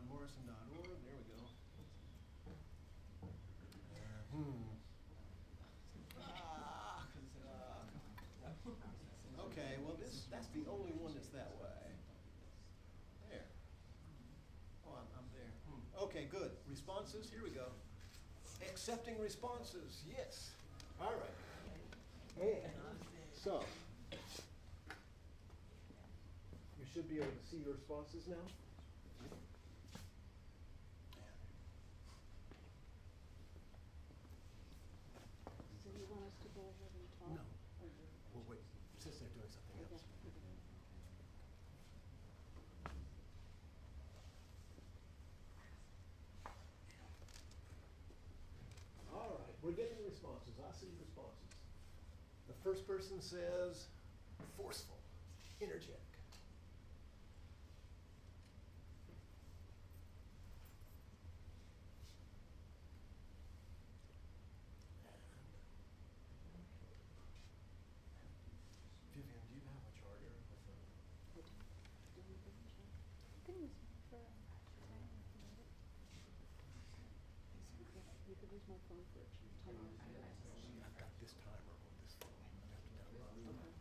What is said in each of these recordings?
johnmorrison.org. There we go. Okay, well that's the only one that's that way. There. Oh, I'm there. Okay, good. Responses, here we go. Accepting responses, yes. All right. And so, you should be able to see your responses now. So you want us to go ahead and talk? No. Well, wait, since they're doing something else. All right, we're getting responses. I see responses. The first person says forceful, energetic. Vivian, do you have a charger with a... You could use my phone for a timer. I've got this timer on this phone. I have to download it.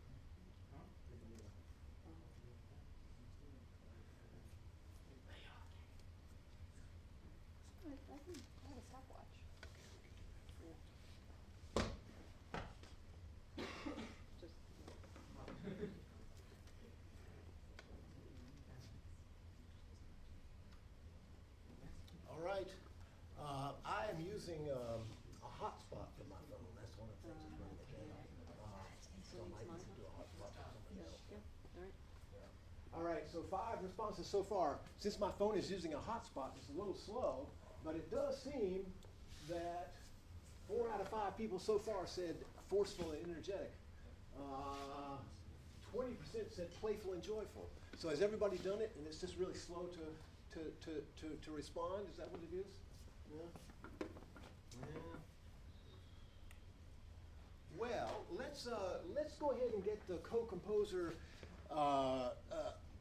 I have a stopwatch. Just. All right. I am using a hotspot for my phone. That's one of the things that's running the game. So I might need to do a hotspot for somebody else. Yeah, all right. All right, so 5 responses so far. Since my phone is using a hotspot, it's a little slow, but it does seem that 4 out of 5 people so far said forceful and energetic. 20% said playful and joyful. So has everybody done it, and it's just really slow to respond? Is that what it is? Yeah. Yeah. Well, let's go ahead and get the co-composer,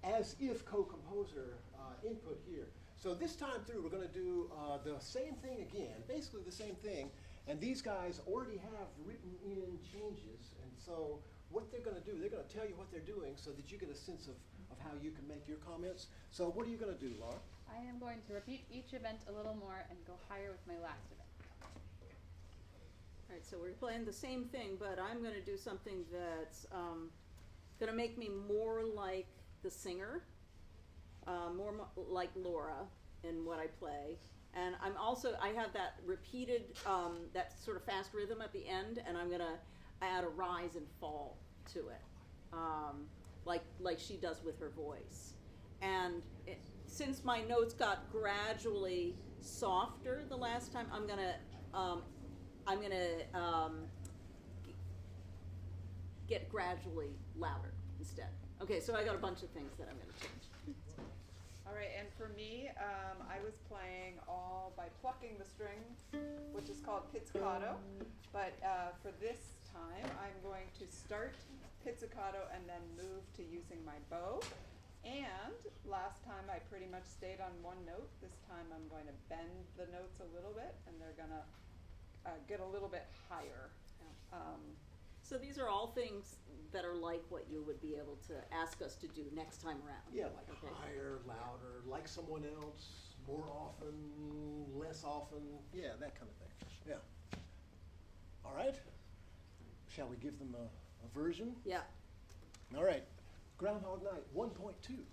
as if co-composer input here. So this time through, we're going to do the same thing again, basically the same thing. And these guys already have written in changes, and so what they're going to do, they're going to tell you what they're doing so that you get a sense of how you can make your comments. So what are you going to do, Laura? I am going to repeat each event a little more and go higher with my last event. All right, so we're playing the same thing, but I'm going to do something that's going to make me more like the singer, more like Laura in what I play. And I have that repeated, that sort of fast rhythm at the end, and I'm going to add a rise and fall to it, like she does with her voice. And since my notes got gradually softer the last time, I'm gonna get gradually louder instead. Okay, so I got a bunch of things that I'm gonna change. All right, and for me, I was playing all by plucking the strings, which is called pizzicato. But for this time, I'm going to start pizzicato and then move to using my bow. And last time I pretty much stayed on one note. This time I'm going to bend the notes a little bit, and they're going to get a little bit higher. So these are all things that are like what you would be able to ask us to do next time around. Yeah, like higher, louder, like someone else, more often, less often. Yeah, that kind of thing. Yeah. All right. Shall we give them a version? Yeah. All right. Groundhog Night 1.2.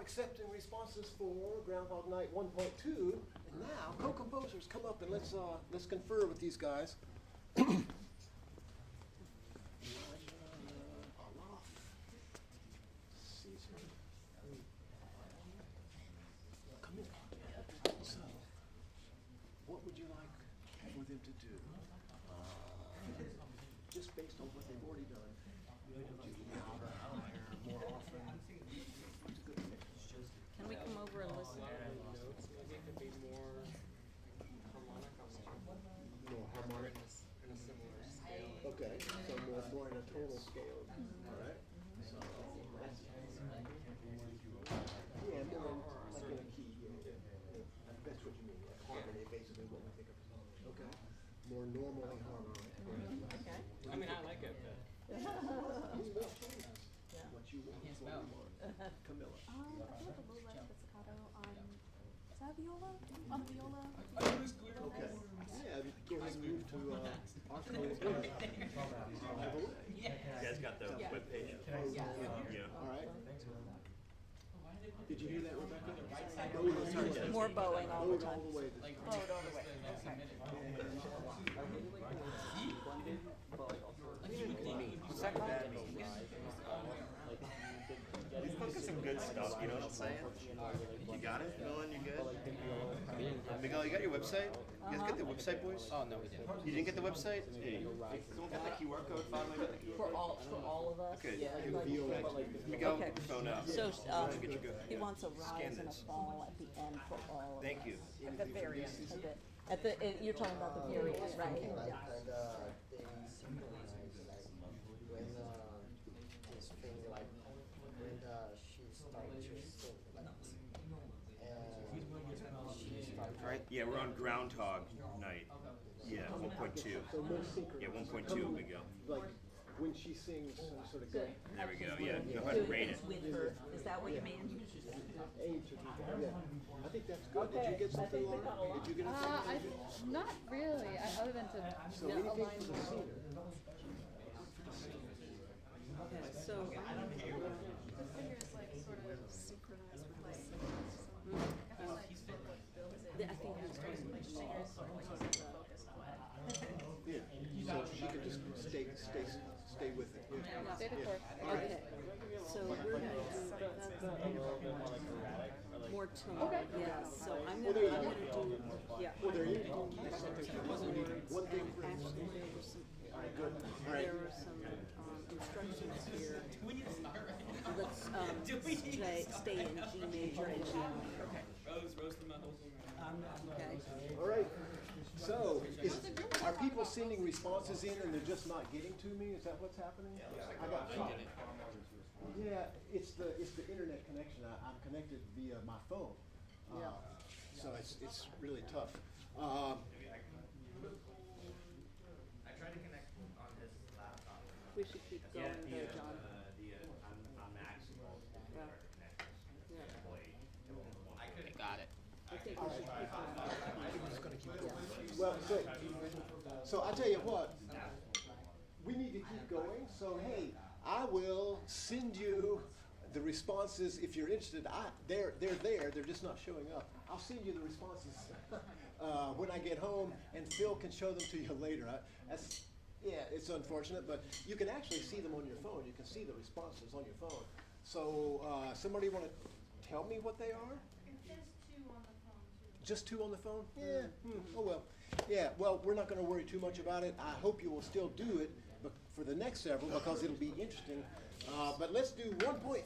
accepting responses for Groundhog Night 1.2. And now, co-composers, come up and let's confer with these guys. Come in. So, what would you like for them to do? Just based on what they've already done. Would you louder, higher, more often? What's a good mix? Can we come over and listen? Maybe it could be more harmonic More harmonic. in a similar scale. Okay, so more in a tonal scale. All right. So that's yeah, more like in a key. Yeah. That's what you mean. Yeah. Harmony, basically what we think of. Okay. More normally harmonic. Okay. I mean, I like it, but What you want. What you want. Camilla. I feel like a little less pizzicato on, is that viola? On the viola? Okay. Yeah, go ahead and move to our code. You guys got the webpage? Yeah. All right. Did you hear that, Rebecca? More bowing all the time. All the way. Look at some good stuff, you know what I'm saying? You got it, Nolan, you good? Miguel, you got your website? You guys get the website, boys? oh no, we didn't. You didn't get the website? Hey, someone got the QR code? Finally got the QR For code? all of us? Okay, Yeah. Miguel, Okay. phone out. So, Get your go. he wants a rise Scan and a this. fall at the end for all of us. Thank you. At the very end. You're talking about the very end, right? And they synchronize like when this thing like when she starts to sing like and she starts Right? Yeah, we're on Groundhog Night. Yeah, 1.2. So more synchronous. Yeah, 1.2, Miguel. Like when she sings, sort of go. There we go, yeah. Go ahead and rate it. With her, is that what you mean? Aim to do that. Yeah. I think that's good. Did you get something, Laura? Did you get something? Not really, other than to So anything for the singer? Okay, so, the fingers like sort of synchronize with like I think that's what singers sort of like focused on Yeah. So she can just stay with it. Yeah. stay the course. Okay, so we're gonna do more tone, yeah, so I'm gonna do, yeah. Well, there you go. One thing for Actually, there were some, good. All right. there were some, instructions here. Let's, stay in G major and G minor. Okay, All right. So, are people sending responses in and they're just not getting to me? Is that what's happening? I got shocked. Yeah, it's the internet connection. I'm connected via my phone. So it's really tough. I tried to connect on his laptop. we should keep going though, John. On Max, Yeah. Yeah. I couldn't. Got it. I think we should keep going. Well, so I tell you what, we need to keep going. So hey, I will send you the responses if you're interested. They're there. They're just not showing up. I'll send you the responses when I get home, and Phil can show them to you later. Yeah, it's unfortunate, but you can actually see them on your phone. You can see the responses on your phone. So somebody want to tell me what they are? Just two on the phone? Yeah. Oh well. Yeah. Well, we're not going to worry too much about it. I hope you will still do it for the next several because it'll be interesting. But let's do 1.3.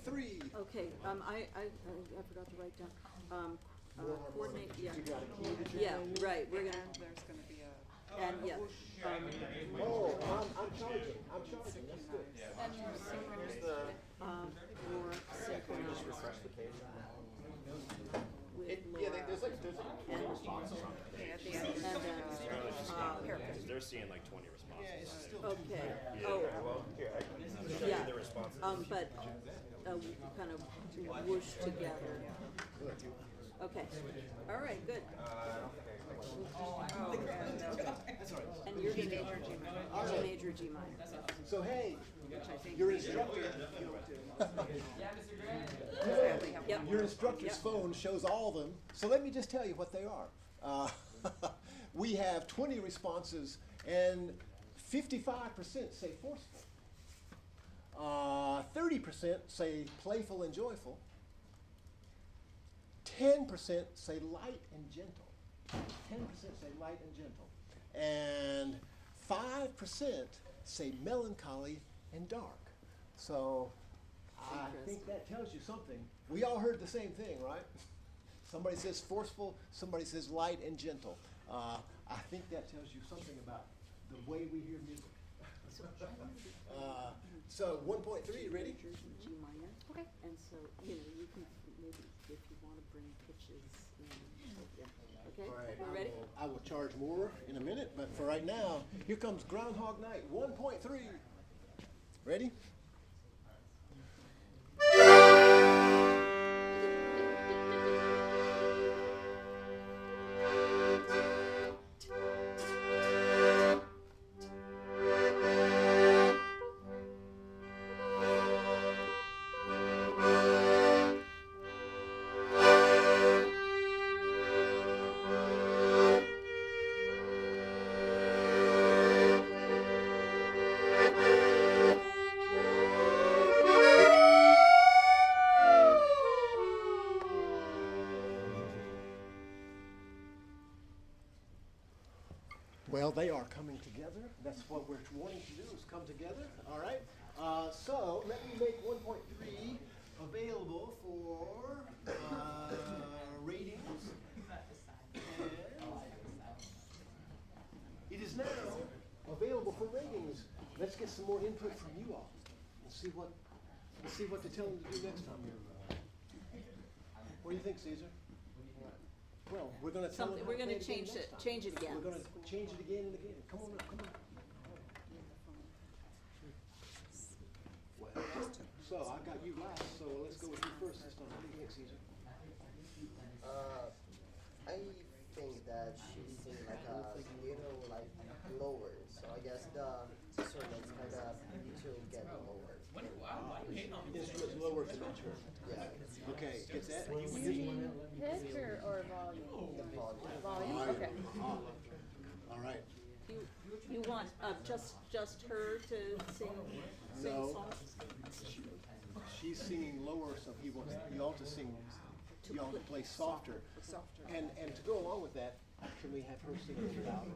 Okay, I forgot to write down, coordinate, yeah. You got a key that you're Yeah, playing? right, we're gonna, And there's gonna be a, and yeah, Oh, I'm charging. That's good. And more synchronous. more synchronous refresh the page. with Laura. There's like responses on it. at the end. And, They're seeing like 20 responses. okay, Yeah, oh, well, here, I can show yeah, you the responses. but, kind of whoosh together. Okay, all right, good. Oh, and, That's all right. And you're gonna major G minor. All right. major G minor. So hey, Which I think your we instructor, sadly have Yep. one your more. instructor's Yep. phone shows all of them. So let me just tell you what they are. We have 20 responses, and 55% say forceful. 30% say playful and joyful. 10% say light and gentle. 10% say light and gentle. And 5% say melancholy and dark. So I think that tells you something. We all heard the same thing, right? Somebody says forceful, somebody says light and gentle. I think that tells you something about the way we hear music. So 1.3, ready? G minor. Okay. And so, you know, you can maybe, if you wanna bring pitches in, so, yeah, okay? All right, You ready? I will charge more in a minute, but for right now, here comes Groundhog Night 1.3. Ready? Well, they are coming together. That's what we're wanting to do, is come together. All right. So let me make 1.3 available for ratings. And it is now available for ratings. Let's get some more input from you all. We'll see what to tell them to do next time. What do you think, Caesar? Well, we're going to tell them Something, how we're to gonna play it again change next it, time. change it again. We're going to change it again and again. Come on up, come on. Well, so I got you last, so let's go with you first this time. What do you think, Caesar? I think that she sings like a little like lower, so I guess the instruments kind of need to get lower. Instruments lower to match her. Yeah, Okay, get that? Pitch or volume? the volume. Volume, okay. All right. You want, just her to sing No. songs? She's singing lower, so you all to sing, you all to play softer. Softer. And to go along with that, can we have her sing a little louder?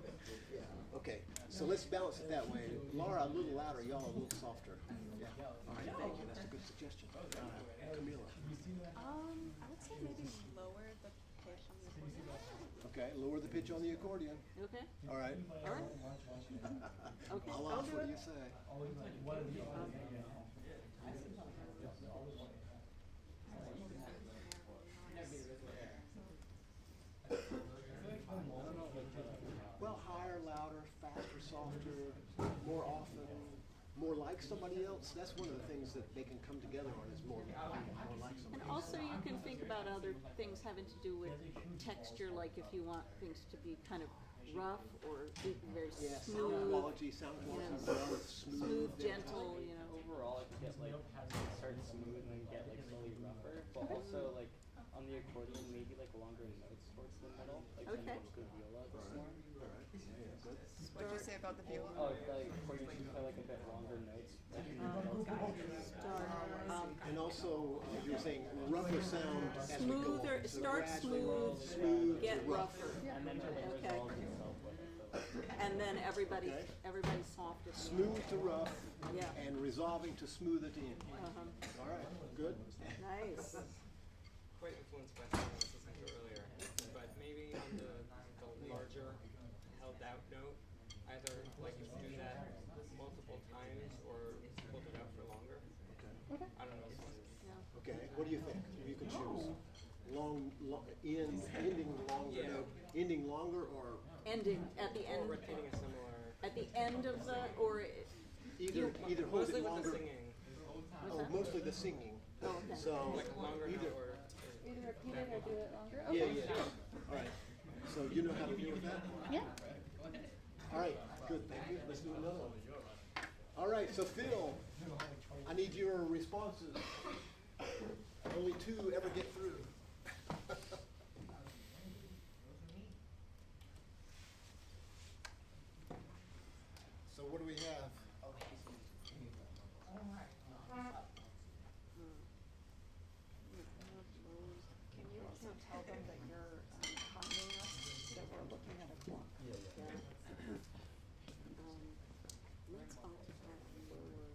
Okay, so let's balance it that way. Laura a little louder, y'all a little softer. Yeah. All right, thank you. That's a good suggestion. Camila. I would say maybe lower the pitch on the accordion. Okay, lower the pitch on the accordion. Okay, All right. all right. Okay, I'll I'll off, do what it. do you say? Well, higher, louder, faster, softer, more often, more like somebody else. That's one of the things that they can come together on, is more like somebody And else. also you can think about other things having to do with texture, like if you want things to be kind of rough or very Yeah, sound smooth, quality, well, smooth, gentle, you know. Overall, it can get like start smooth and then get like slowly rougher, but also like on the accordion, maybe like longer notes towards the middle, like when Okay. you go viola a bit more. What'd you say about the viola? Oh, like accordion should play like a bit longer notes. Like in the middle. And also, you were saying rougher sound as we go on. Smoother, So start gradually smooth, get to rough. rougher. And then it like Okay. resolves itself like the And then everybody's Okay. soft at the end. Smooth to rough, Yeah. and resolving to smooth at the end. Uh-huh. All right, good. Nice. quite influenced by something I was listening to earlier, but maybe on the larger held out note, either like do that multiple times or hold it out for longer. Okay. I don't know which one. Yeah. Okay, what do you think? You can choose ending longer, Yeah. note, ending longer, or Ending at the Or end, repeating a similar. at the end of the, or either hold Mostly it with longer. the singing. what's Oh, that? mostly the singing. Oh, okay. So Like a longer either note or Either repeat it or do it longer. Yeah, Okay. yeah. All right. So you know how to deal with that? Yeah. All right, good, thank you. Let's do another one. All right, so Phil, I need your responses. Only two ever get through. So what do we have? Can you also tell them that you're timing us, that we're looking at a clock? Let's occupy lower,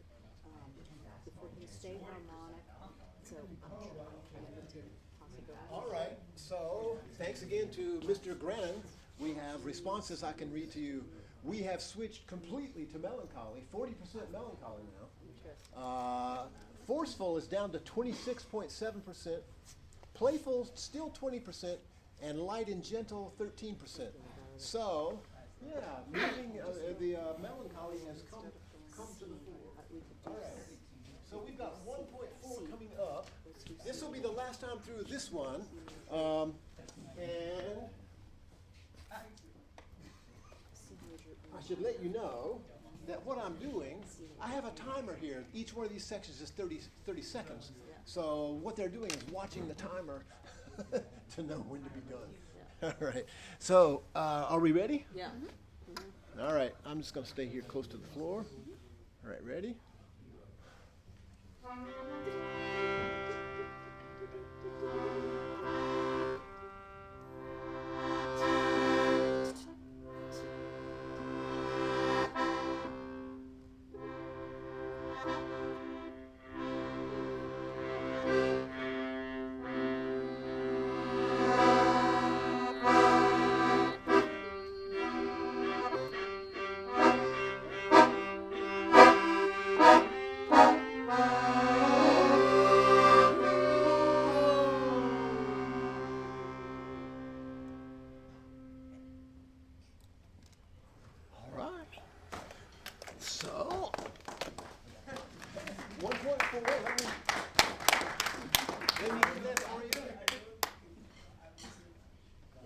if we're gonna stay harmonic, so limited possibilities. All right, so thanks again to Mr. Grennan. We have responses I can read to you. We have switched completely to melancholy, 40% melancholy now. Forceful is down to 26.7%. Playful still 20%, and light and gentle 13%. So, yeah, moving the melancholy has come to the fore. All right. So we've got 1.4 coming up. This will be the last time through this one, and I should let you know that what I'm doing, I have a timer here. Each one of these sections is 30 seconds. So what they're doing is watching the timer to know when to be done. All right. So are we ready? Yeah. All right. I'm just going to stay here close to the floor. All right. Ready? All right. So, 1.4. Let me do that for you.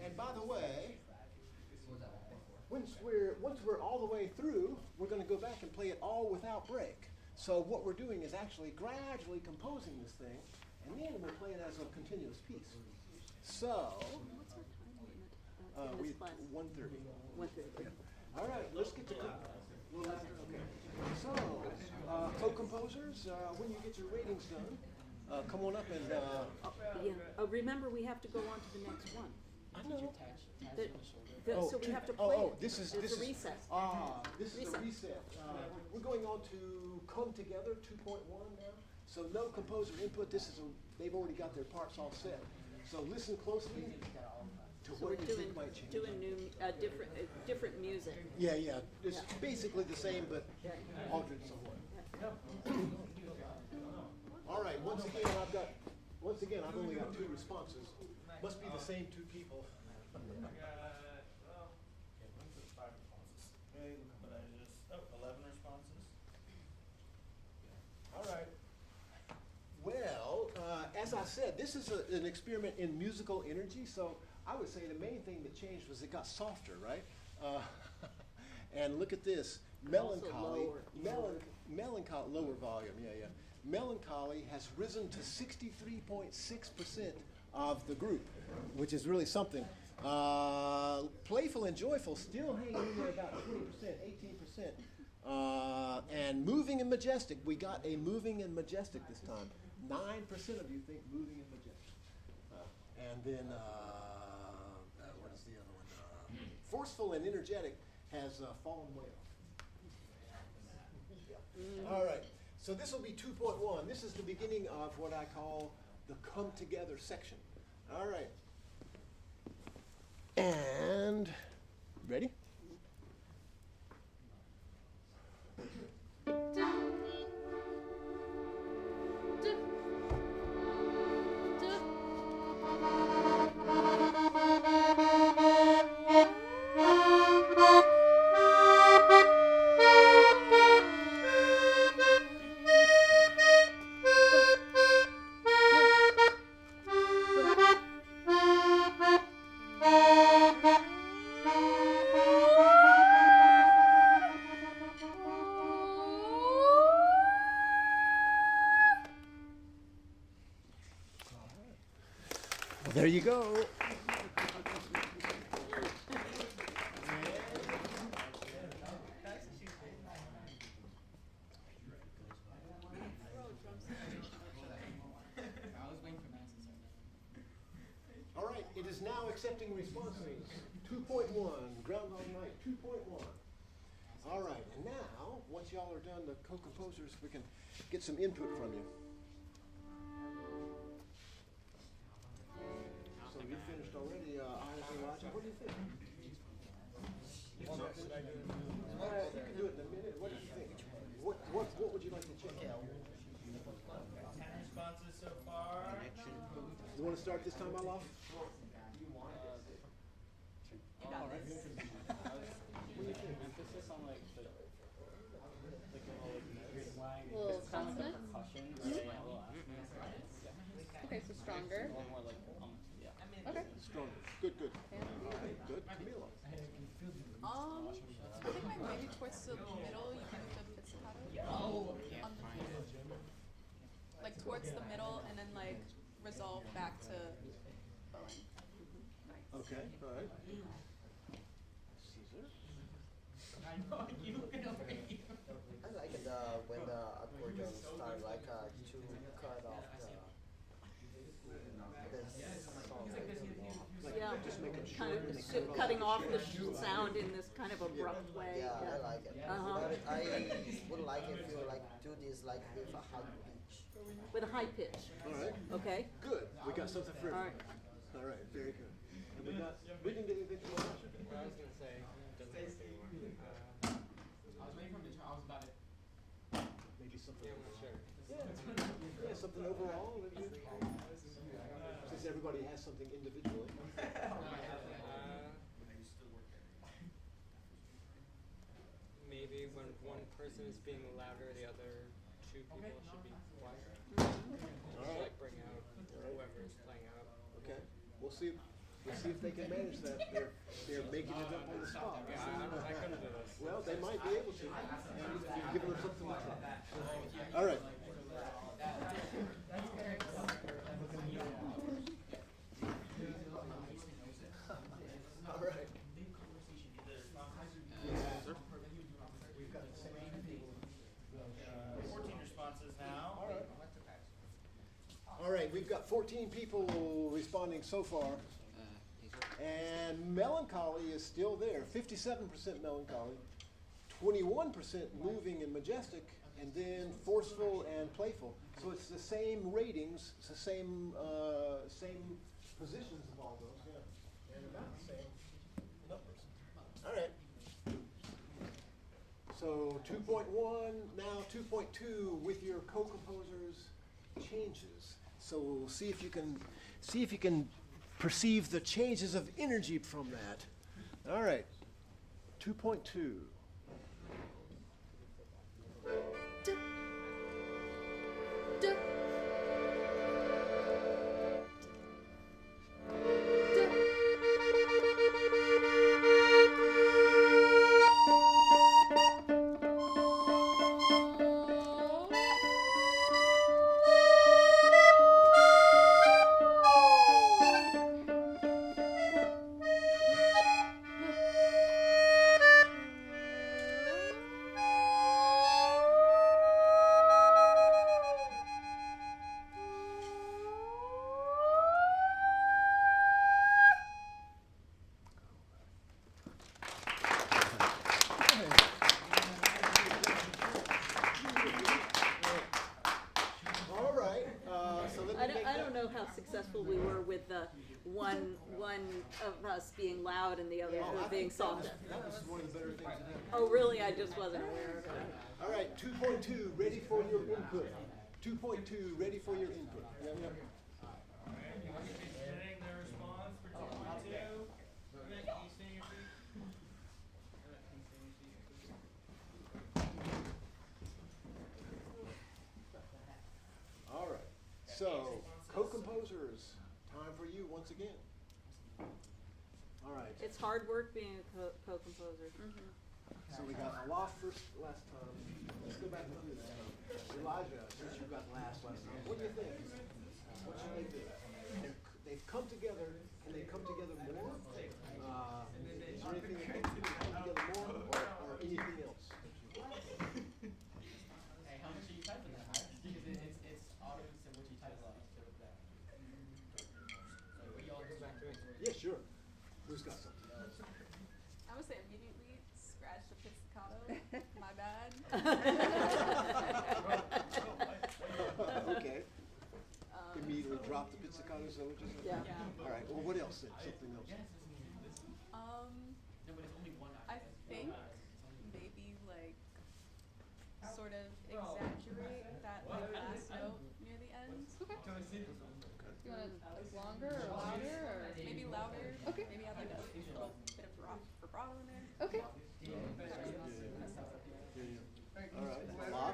And by the way, once we're all the way through, we're going to go back and play it all without break. So what we're doing is actually gradually composing this thing, and then we'll play it as a continuous piece. So, What's our time limit in we this class? 1:30. 1:30. All right, let's get to okay. So, co-composers, when you get your ratings done, come on up and. Yeah, remember we have to go on to the next one. I know. So we have to play it. This is It's a recess. This is a reset. We're going on to Come Together 2.1 now. So no composer input. They've already got their parts all set. So listen closely to So what we're you think might change. doing new, different music. Yeah. It's basically the same, but altered somewhat. All right. Once again, I've only got 2 responses. Must be the same 2 people. But I just 11 responses. All right. Well, as I said, this is an experiment in musical energy. So I would say the main thing that changed was it got softer, right? And look at this, melancholy, melancholy, lower volume, yeah. Melancholy has risen to 63.6% of the group, which is really something. Playful and joyful still hanging in there about 20%, 18%. And moving and majestic, we got a moving and majestic this time. 9% of you think moving and majestic. And then, what is the other one? Forceful and energetic has fallen way off. All right, so this will be 2.1. This is the beginning of what I call the come together section. All right. And ready? There you go. All right, it is now accepting responses. 2.1, Groundhog Night, 2.1. All right, and now, once y'all are done, the co-composers, we can get some input from you. So you finished already, Iris and Roger. What do you think? All right, you can do it in a minute. What do you think? What would you like to check out? 10 responses so far. You want to start this time, Olaf? All right. What do you think? Emphasis on like the Little it's kind of like a consonants? percussion, right? Yeah, a little accent. Yeah. Okay, so stronger. A little more like yeah. Okay. Stronger. Good, good. All right, good. Camila. I think like maybe towards the middle you can do the pizzicato on the like towards the middle and then like resolve back to bowing. Okay, all right. Caesar? I like it when the accordion start like to cut off this song. Yeah, Just make it kind short of and cut it cutting off the short. sound in this kind of abrupt way. Yeah, I like it. Uh-huh. But I would like if you like do this like with a high pitch. With a high pitch. All right, Okay. good. We got something for All everyone. right. All right, very good. And we didn't get anything from Roger? I was gonna say, doesn't work anymore. Maybe something. Yeah, I'm not sure. Yeah, something overall. Maybe. Since everybody has something individually. Maybe when one person is being louder, the other two people should be quieter. All right. Like bring out whoever's playing out. Okay, we'll see. We'll see if they can manage that. They're making it up on the spot. Yeah, I couldn't do this. Well, they might be able to. You've given them something to try. All right. All right. We've got the same people. 14 responses now. All right, we've got 14 people responding so far. And melancholy is still there, 57% melancholy, 21% moving and majestic, and then forceful and playful. So it's the same ratings, it's the same positions of all those, yeah, and about the same numbers. All right. So 2.1, now 2.2 with your co-composers changes. So see if you can perceive the changes of energy from that. All right, 2.2. Successful we were with the one of us being loud and the other being soft. That was one of the better things to do. Oh, really? I just wasn't aware of it. All right, 2.2, ready for your input. 2.2, ready for your input. Getting the response for 2.2. Can you stand your feet? All right, so co-composers, time for you once again. All right. It's hard work being a co-composer. So we got Olaf first last time. Let's go back and do this time. Elijah, since you got last time, what do you think? What should they do? They they've come together, and they come together more. Is there anything that makes them come together more, or anything else? Hey, how much are you typing that? Because it's auto so what you type a lot. So we all just back to it. Yeah, sure. Who's got something? I would say immediately scratch the pizzicato. My bad. Okay. Immediately drop the pizzicato, is that what you said? Yeah. All right, well, what else then? Something else? No, but it's only one. I think maybe like sort of exaggerate that like last note near the end. Okay. You want it like longer or louder, or maybe louder? Okay. Maybe add like a little bit of vibrato in there. Okay. All right, laugh.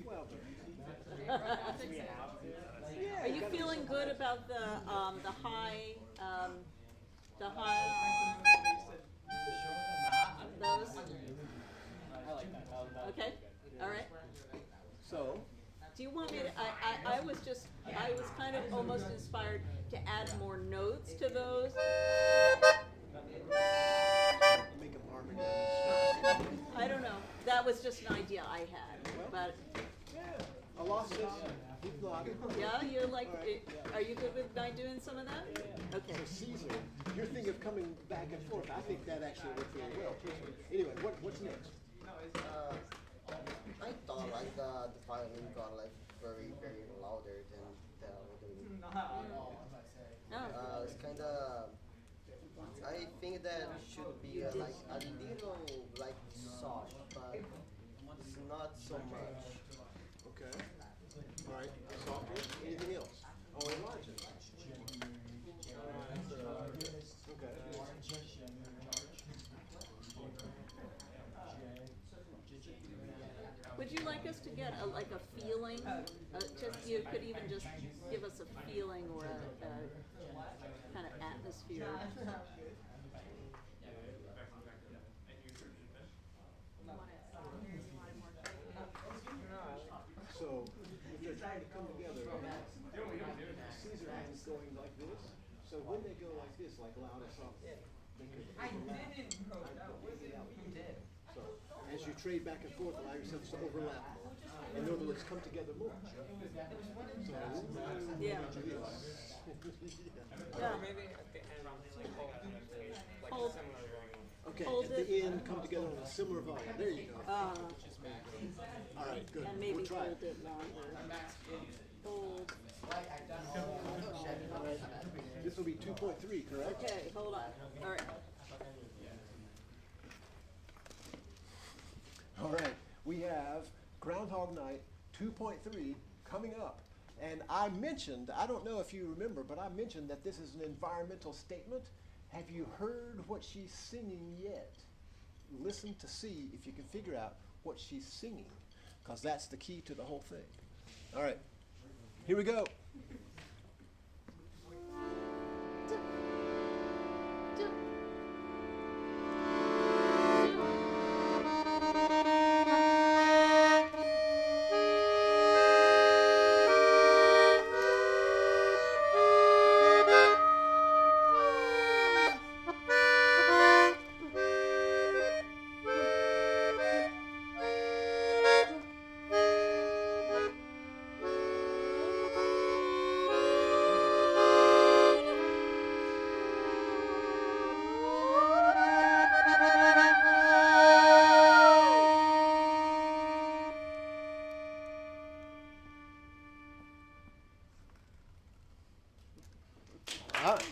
Well done. Yeah, Are you feeling good about the high, those? I like that. Okay, all right. So, Do you want me to, I was kind of almost inspired to add more notes to those. make them harmony. I don't know, that was just an idea I had, but, Allah says, keep nodding. yeah, you're like, All right. are you good with not doing some of that? Okay. So Caesar, you're thinking of coming back and forth. I think that actually worked very well, personally. Anyway, what's next? I thought like the violin got like very louder than the it's kind of. I think that should be like a little like soft, but it's not so much. Okay. All right. Softer. Anything else? Oh, Elijah. Okay. Would you like us to get like a feeling? You could even just give us a feeling or a kind of atmosphere. So, if they're trying to come together, Caesar hands going like this. So when they go like this, like loud and soft, they could overlap. So, as you trade back and forth, allow yourselves to overlap more. In other words, come together more. So, Yeah. Or maybe at the end, like Hold. a similar ring. okay, Hold at it. the end, come together on a similar volume. There you go. All right, good. And maybe We'll try hold it. it longer. Hold. All right. This will be 2.3, correct? Okay, hold on. All right. All right, we have Groundhog Night 2.3 coming up. And I mentioned, I don't know if you remember, but I mentioned that this is an environmental statement. Have you heard what she's singing yet? Listen to see if you can figure out what she's singing, because that's the key to the whole thing. All right, here we go. All right.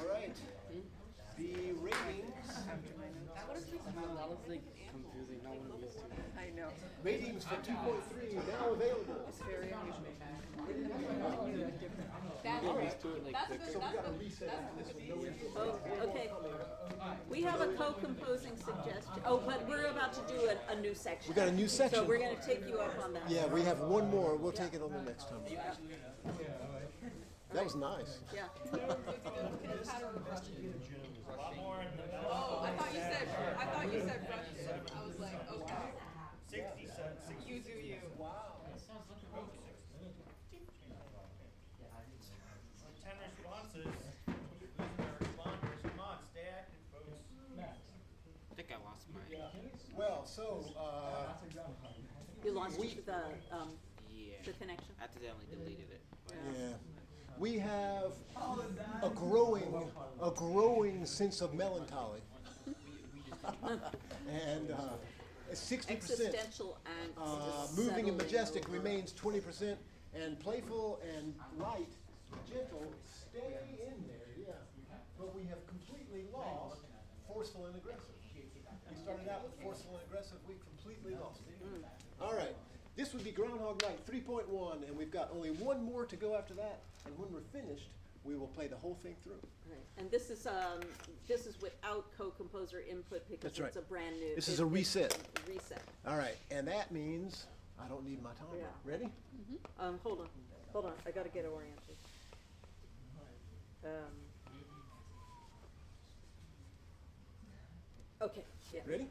All right. The ratings. That was like confusing. Not one of these two. I know. Ratings for 2.3 now available. It's very unusual. That's Maybe good. just do it like That's quicker. good. So we That's got to good. reset after this one. No intro. Oh, okay. We have a co-composing suggestion. Oh, but we're about to do a new section. We got a new section. So we're going to take you up on that. Yeah, we have one more. We'll take it on the next time. That was was nice. Yeah. So it's either pattern or brushed. A lot more in the Oh, I thought you said brushed it. I was like, okay. 60 cents. You do you. Wow. 10 responses. Losing their responders. Come on, stay active, folks. I think I lost my. Well, so, You lost We- Yeah. the connection. Accidentally deleted it. But yeah, we have a growing sense of melancholy. And 60%. Existential angst. is Moving and settling majestic over. remains 20%, and playful and light, gentle, stay in there, yeah. But we have completely lost forceful and aggressive. We started out with forceful and aggressive, we completely lost it. All right, this would be Groundhog Night 3.1, and we've got only one more to go after that, and when we're finished, we will play the whole thing through. Right. And this is without co-composer input because That's right. it's a brand new. This is a reset. Reset. All right, and that means I don't need my timer. Yeah. Ready? Hold on. I gotta get oriented. Okay. Yeah. Ready?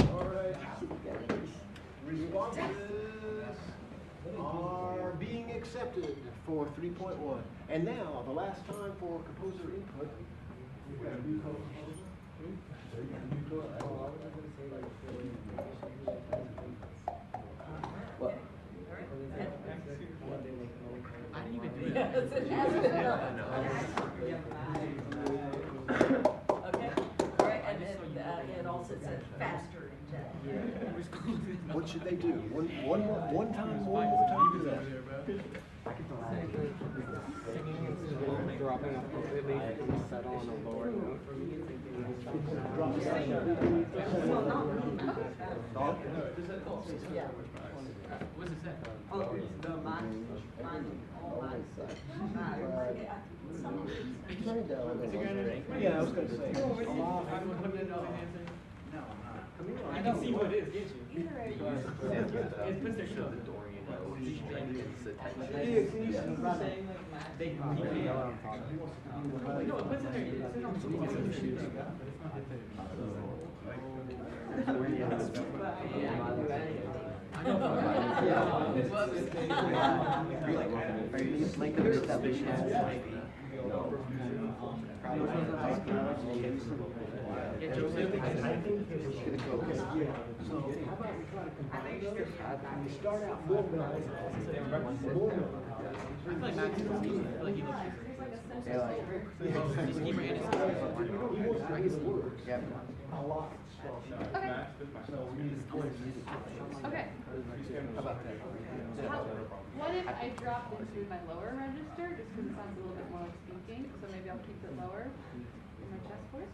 All right. Responses are being accepted for 3.1. And now, the last time for composer input. We've got a new co-composer. I didn't even do that. Okay, all right, and it also says faster in chat. What should they do? One time do that. Dropping off completely, settle on a lower note. Yeah. What does it say? Oh, the mine, all mine. Yeah, I was going to say. I can see what it is, can't you? It puts their show. We start out more melodic. A lot. Okay. What if I drop into my lower register, just because it sounds a little bit more like speaking, so maybe I'll keep it lower in my chest voice?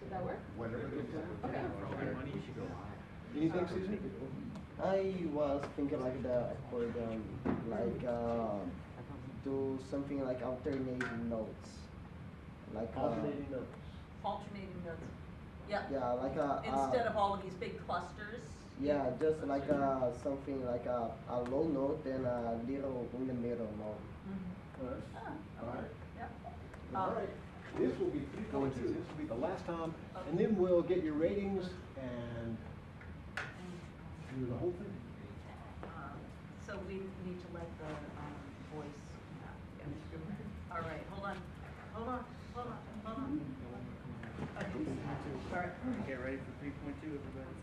Would that work? Anything, Susan? I was thinking like the accordion, like do something like alternating notes, like Alternating notes. Alternating notes. Yeah. yeah, like Instead of all of these big clusters. yeah, just like something like a low note and a little in the middle note. Mm-hmm. All right. Yep. All right. This will be 3.2. This will be the last time, and then we'll get your ratings and do the whole thing. So we need to let the voice. All right, hold on. Okay. All right. Get ready for 3.2, everybody.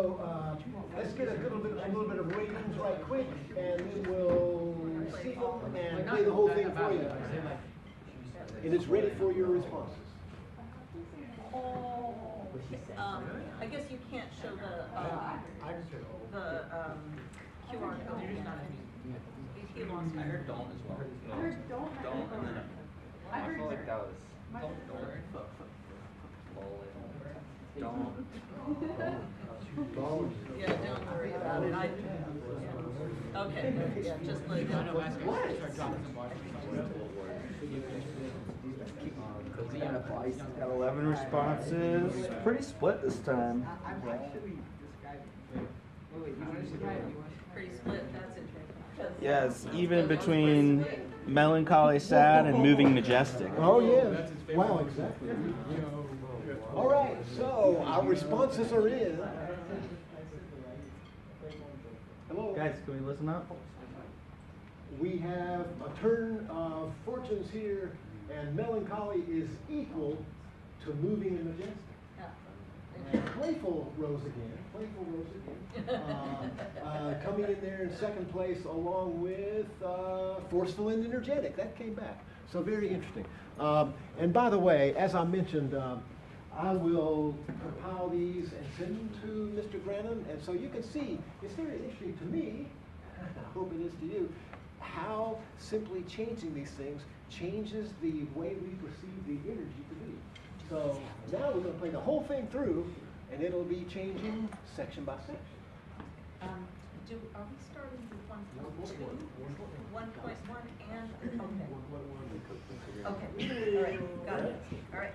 So let's get a little bit of ratings right quick, and then we'll see them and play the whole thing for you. And it's ready for your responses. I guess you can't show the QR code. He lost. I heard don't as well. I heard don't. Don't and then I heard felt like that was don't. Yeah, don't worry about it. Okay, yeah, just let it go. Got 11 responses. Pretty split this time. Pretty split, that's interesting. Yes, even between melancholy, sad, and moving majestic. Oh, yeah. Wow, exactly. All right, so our responses are in. Hello. Guys, can we listen up? We have a turn of fortunes here, and melancholy is equal to moving and majestic. And playful rose again. Coming in there in second place along with forceful and energetic. That came back. So very interesting. And by the way, as I mentioned, I will compile these and send them to Mr. Grannon. And so you can see, it's very interesting to me, I hope it is to you, how simply changing these things changes the way we perceive the energy to be. So now we're going to play the whole thing through, and it'll be changing section by section. Are we starting with 1.2, 1.1, and, okay. Okay, all right, got it, all right.